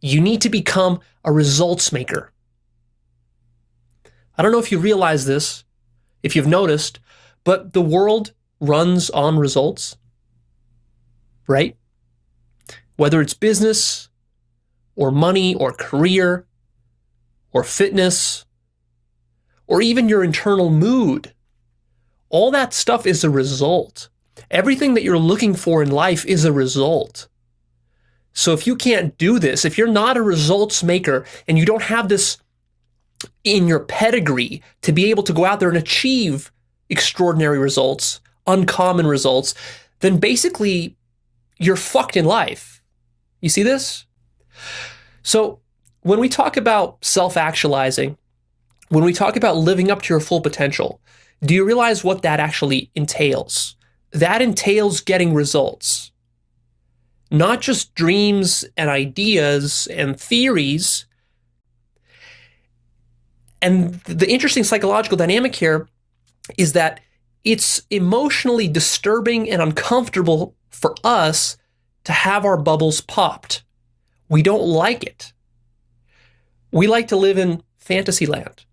You need to become a results maker. I don't know if you realize this, if you've noticed, but the world runs on results, right? Whether it's business or money or career or fitness or even your internal mood, all that stuff is a result. Everything that you're looking for in life is a result. So if you can't do this, if you're not a results maker and you don't have this in your pedigree to be able to go out there and achieve extraordinary results, uncommon results, then basically you're fucked in life. You see this? So when we talk about self-actualizing, when we talk about living up to your full potential, do you realize what that actually entails? That entails getting results. Not just dreams and ideas and theories. And the interesting psychological dynamic here is that it's emotionally disturbing and uncomfortable for us to have our bubbles popped. We don't like it. We like to live in fantasy land.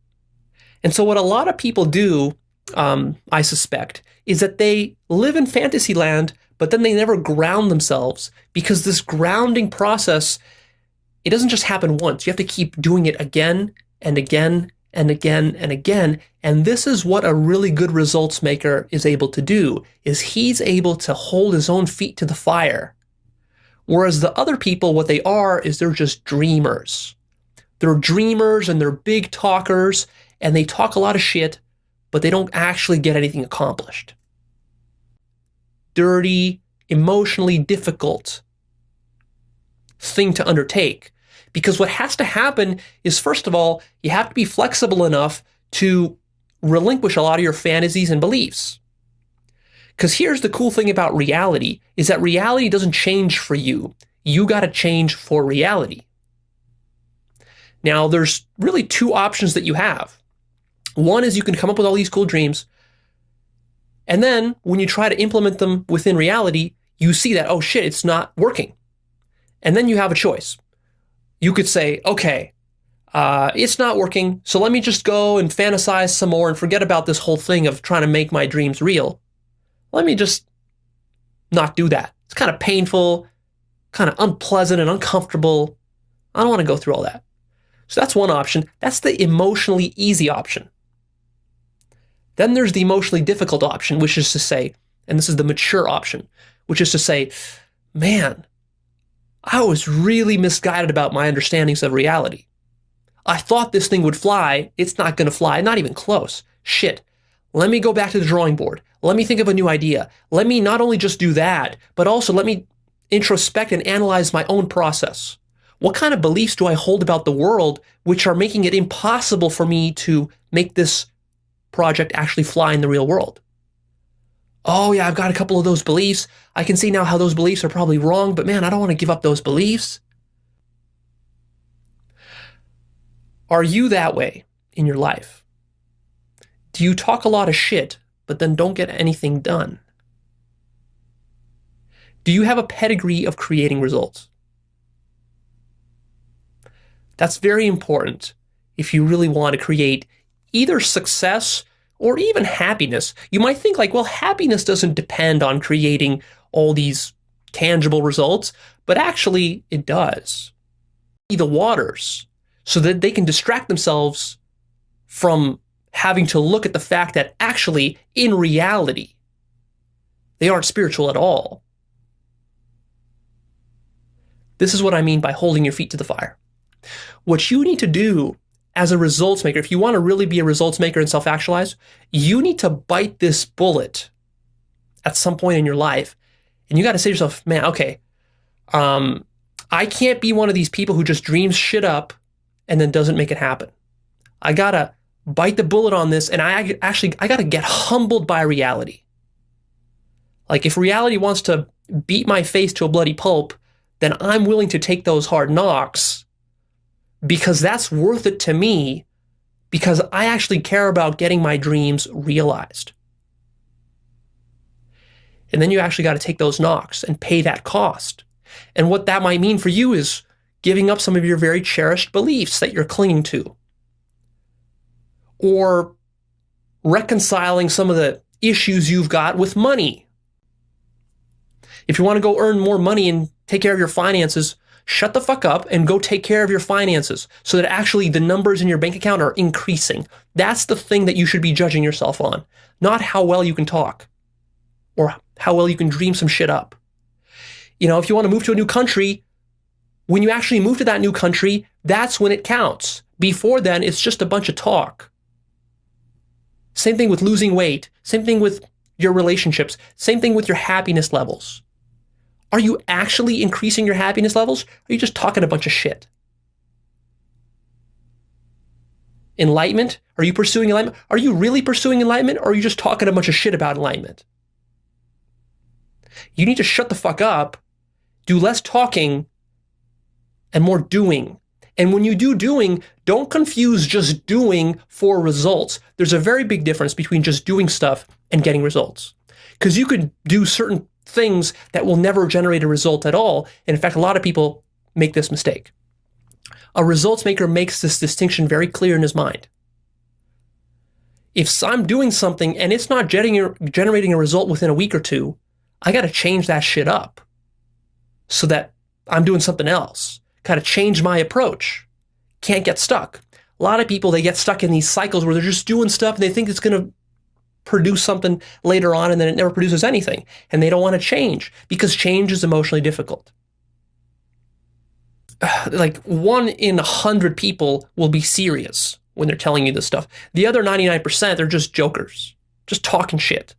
And so what a lot of people do, I suspect, is that they live in fantasy land, but then they never ground themselves, because this grounding process, it doesn't just happen once. You have to keep doing it again and again and again and again. And this is what a really good results maker is able to do, is he's able to hold his own feet to the fire. Whereas the other people, what they are is they're just dreamers. They're dreamers and they're big talkers, and they talk a lot of shit, but they don't actually get anything accomplished. Dirty, emotionally difficult thing to undertake. Because what has to happen is, first of all, you have to be flexible enough to relinquish a lot of your fantasies and beliefs. Because here's the cool thing about reality, is that reality doesn't change for you. You got to change for reality. Now, there's really two options that you have. One is you can come up with all these cool dreams, and then when you try to implement them within reality, you see that, oh shit, it's not working. And then you have a choice. You could say, okay, it's not working, so let me just go and fantasize some more and forget about this whole thing of trying to make my dreams real. Let me just not do that. It's kind of painful, kind of unpleasant and uncomfortable. I don't want to go through all that. So that's one option. That's the emotionally easy option. Then there's the emotionally difficult option, which is to say, and this is the mature option, which is to say, man, I was really misguided about my understandings of reality. I thought this thing would fly. It's not going to fly, not even close. Shit. Let me go back to the drawing board. Let me think of a new idea. Let me not only just do that, but also let me introspect and analyze my own process. What kind of beliefs do I hold about the world which are making it impossible for me to make this project actually fly in the real world? Oh yeah, I've got a couple of those beliefs. I can see now how those beliefs are probably wrong, but man, I don't want to give up those beliefs. Are you that way in your life? Do you talk a lot of shit, but then don't get anything done? Do you have a pedigree of creating results? That's very important if you really want to create either success or even happiness. You might think like, well, happiness doesn't depend on creating all these tangible results, but actually it does. The waters so that they can distract themselves from having to look at the fact that actually, in reality, they aren't spiritual at all. This is what I mean by holding your feet to the fire. What you need to do as a results maker, if you want to really be a results maker and self-actualize, you need to bite this bullet at some point in your life. And you got to say to yourself, man, okay, I can't be one of these people who just dreams shit up and then doesn't make it happen. I got to bite the bullet on this, and I got to get humbled by reality. Like if reality wants to beat my face to a bloody pulp, then I'm willing to take those hard knocks, because that's worth it to me, because I actually care about getting my dreams realized. And then you actually got to take those knocks and pay that cost. And what that might mean for you is giving up some of your very cherished beliefs that you're clinging to, or reconciling some of the issues you've got with money. If you want to go earn more money and take care of your finances, shut the fuck up and go take care of your finances so that actually the numbers in your bank account are increasing. That's the thing that you should be judging yourself on, not how well you can talk or how well you can dream some shit up. You know, if you want to move to a new country, when you actually move to that new country, that's when it counts. Before then, it's just a bunch of talk. Same thing with losing weight. Same thing with your relationships. Same thing with your happiness levels. Are you actually increasing your happiness levels? Or are you just talking a bunch of shit? Enlightenment? Are you pursuing enlightenment? Are you really pursuing enlightenment, or are you just talking a bunch of shit about enlightenment? You need to shut the fuck up, do less talking, and more doing. And when you do doing, don't confuse just doing for results. There's a very big difference between just doing stuff and getting results. Because you could do certain things that will never generate a result at all. And in fact, a lot of people make this mistake. A results maker makes this distinction very clear in his mind. If I'm doing something and it's not generating a result within a week or two, I got to change that shit up so that I'm doing something else. Got to change my approach. Can't get stuck. A lot of people, they get stuck in these cycles where they're just doing stuff and they think it's going to produce something later on, and then it never produces anything. And they don't want to change because change is emotionally difficult. Like 1 in 100 people will be serious when they're telling you this stuff. The other 99%, they're just jokers, just talking shit.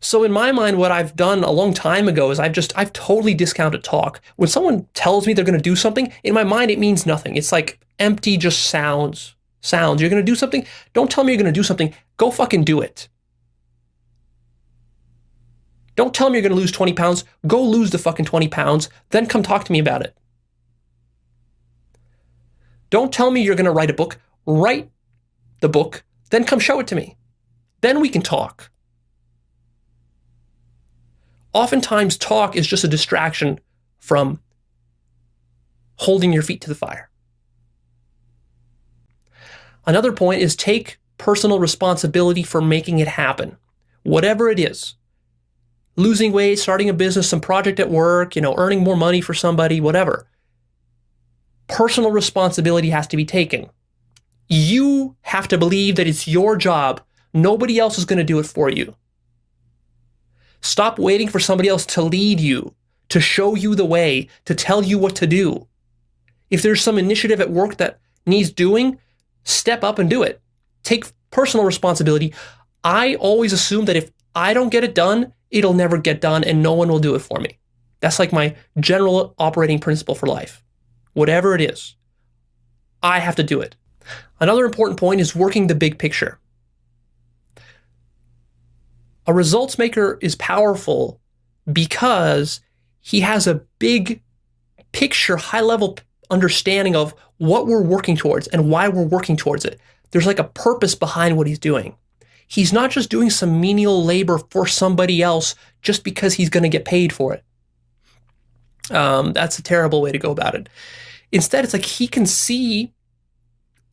So in my mind, what I've done a long time ago is I've totally discounted talk. When someone tells me they're going to do something, in my mind, it means nothing. It's like empty, just sounds. You're going to do something? Don't tell me you're going to do something. Go fucking do it. Don't tell me you're going to lose 20 pounds. Go lose the fucking 20 pounds. Then come talk to me about it. Don't tell me you're going to write a book. Write the book. Then come show it to me. Then we can talk. Oftentimes, talk is just a distraction from holding your feet to the fire. Another point is take personal responsibility for making it happen, whatever it is. Losing weight, starting a business, some project at work, earning more money for somebody, whatever. Personal responsibility has to be taken. You have to believe that it's your job. Nobody else is going to do it for you. Stop waiting for somebody else to lead you, to show you the way, to tell you what to do. If there's some initiative at work that needs doing, step up and do it. Take personal responsibility. I always assume that if I don't get it done, it'll never get done and no one will do it for me. That's like my general operating principle for life. Whatever it is, I have to do it. Another important point is working the big picture. A results maker is powerful because he has a big picture, high-level understanding of what we're working towards and why we're working towards it. There's like a purpose behind what he's doing. He's not just doing some menial labor for somebody else just because he's going to get paid for it. That's a terrible way to go about it. Instead, it's like he can see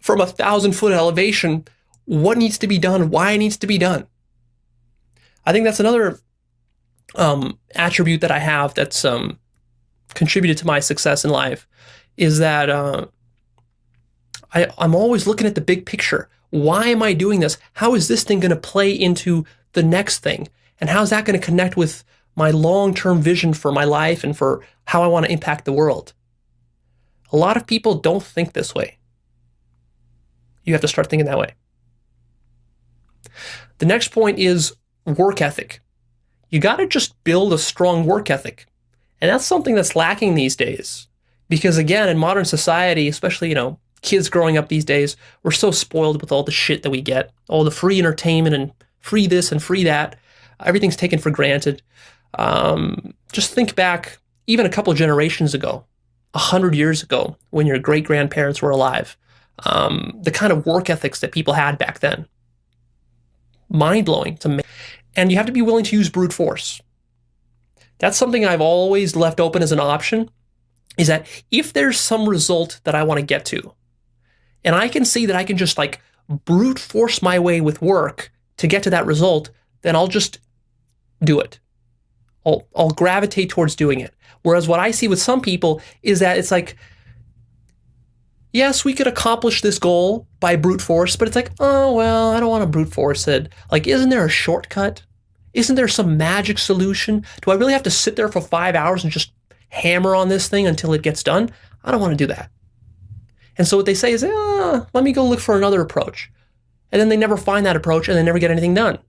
from 1,000-foot elevation what needs to be done, why it needs to be done. I think that's another attribute that I have that's contributed to my success in life is that I'm always looking at the big picture. Why am I doing this? How is this thing going to play into the next thing? And how's that going to connect with my long-term vision for my life and for how I want to impact the world? A lot of people don't think this way. You have to start thinking that way. The next point is work ethic. You got to just build a strong work ethic. And that's something that's lacking these days. Because again, in modern society, especially, kids growing up these days, we're so spoiled with all the shit that we get, all the free entertainment and free this and free that. Everything's taken for granted. Just think back even a couple of generations ago, 100 years ago, when your great-grandparents were alive, the kind of work ethics that people had back then. Mind-blowing. And you have to be willing to use brute force. That's something I've always left open as an option. is that if there's some result that I want to get to, and I can see that I can just like brute force my way with work to get to that result, then I'll just do it. I'll gravitate towards doing it. Whereas what I see with some people is that it's like, yes, we could accomplish this goal by brute force, but it's like, oh, well, I don't want to brute force it. Like, isn't there a shortcut? Isn't there some magic solution? Do I really have to sit there for 5 hours and just hammer on this thing until it gets done? I don't want to do that. And so what they say is, let me go look for another approach. And then they never find that approach and they never get anything done.